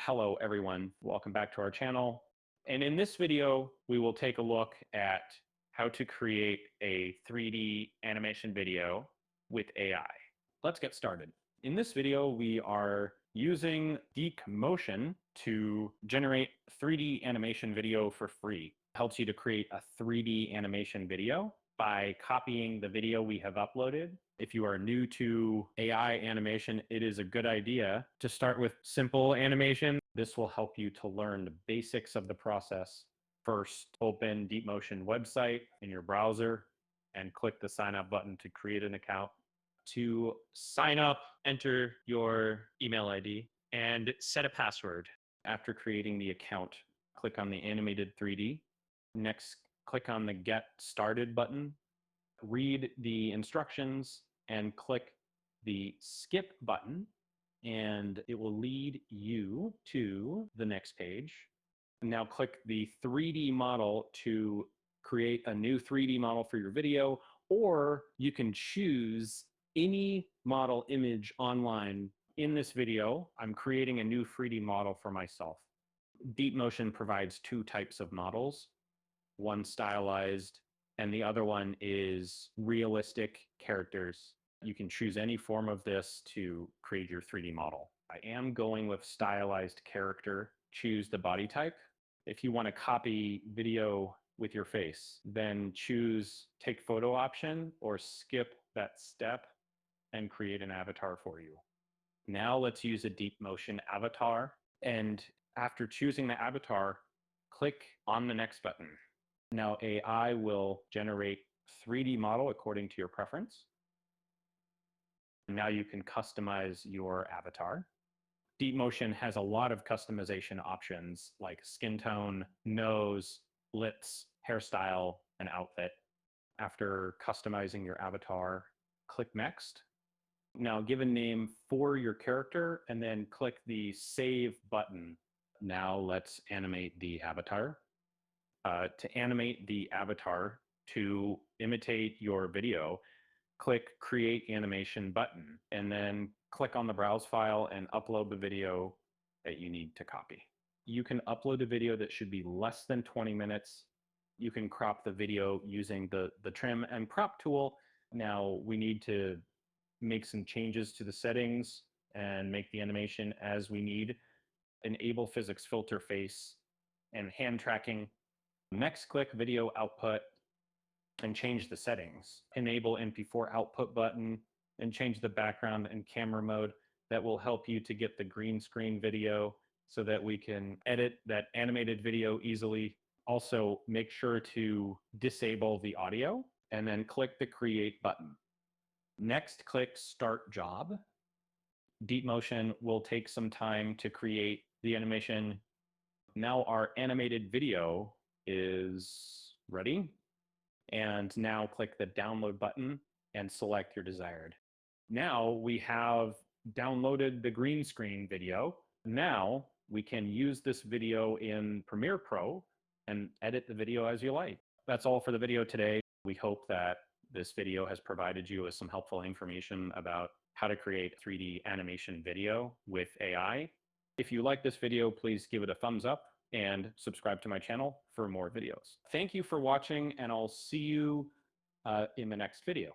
Hello everyone, welcome back to our channel. And in this video, we will take a look at how to create a 3D animation video with AI. Let's get started. In this video, we are using Deepmotion to generate 3D animation video for free. It helps you to create a 3D animation video by copying the video we have uploaded. If you are new to AI animation, it is a good idea to start with simple animation. This will help you to learn the basics of the process. First, open Deepmotion website in your browser and click the sign up button to create an account. To sign up, enter your email ID and set a password. After creating the account, click on the animated 3D. Next, click on the Get Started button. Read the instructions and click the skip button, and it will lead you to the next page. Now click the 3D model to create a new 3D model for your video, or you can choose any model image online. In this video, I'm creating a new 3D model for myself. Deepmotion provides two types of models, one stylized and the other one is realistic characters. You can choose any form of this to create your 3D model. I am going with stylized character. Choose the body type. If you want to copy video with your face, then choose take photo option or skip that step and create an avatar for you. Now let's use a Deepmotion avatar. And after choosing the avatar, click on the next button. Now AI will generate 3D model according to your preference. Now you can customize your avatar. Deepmotion has a lot of customization options like skin tone, nose, lips, hairstyle, and outfit. After customizing your avatar, click Next. Now give a name for your character and then click the Save button. Now let's animate the avatar. To animate the avatar to imitate your video, click Create Animation button, and then click on the Browse file and upload the video that you need to copy. You can upload a video that should be less than 20 minutes. You can crop the video using the trim and crop tool. Now we need to make some changes to the settings and make the animation as we need. Enable physics filter face and hand tracking. Next, click Video Output and change the settings. Enable MP4 Output button and change the background and camera mode. That will help you to get the green screen video so that we can edit that animated video easily. Also, make sure to disable the audio and then click the Create button. Next, click Start Job. Deepmotion will take some time to create the animation. Now our animated video is ready. And now click the download button and select your desired. Now we have downloaded the green screen video. Now we can use this video in Premiere Pro and edit the video as you like. That's all for the video today. We hope that this video has provided you with some helpful information about how to create 3D animation video with AI. If you like this video, please give it a thumbs up and subscribe to my channel for more videos. Thank you for watching, and I'll see you in the next video.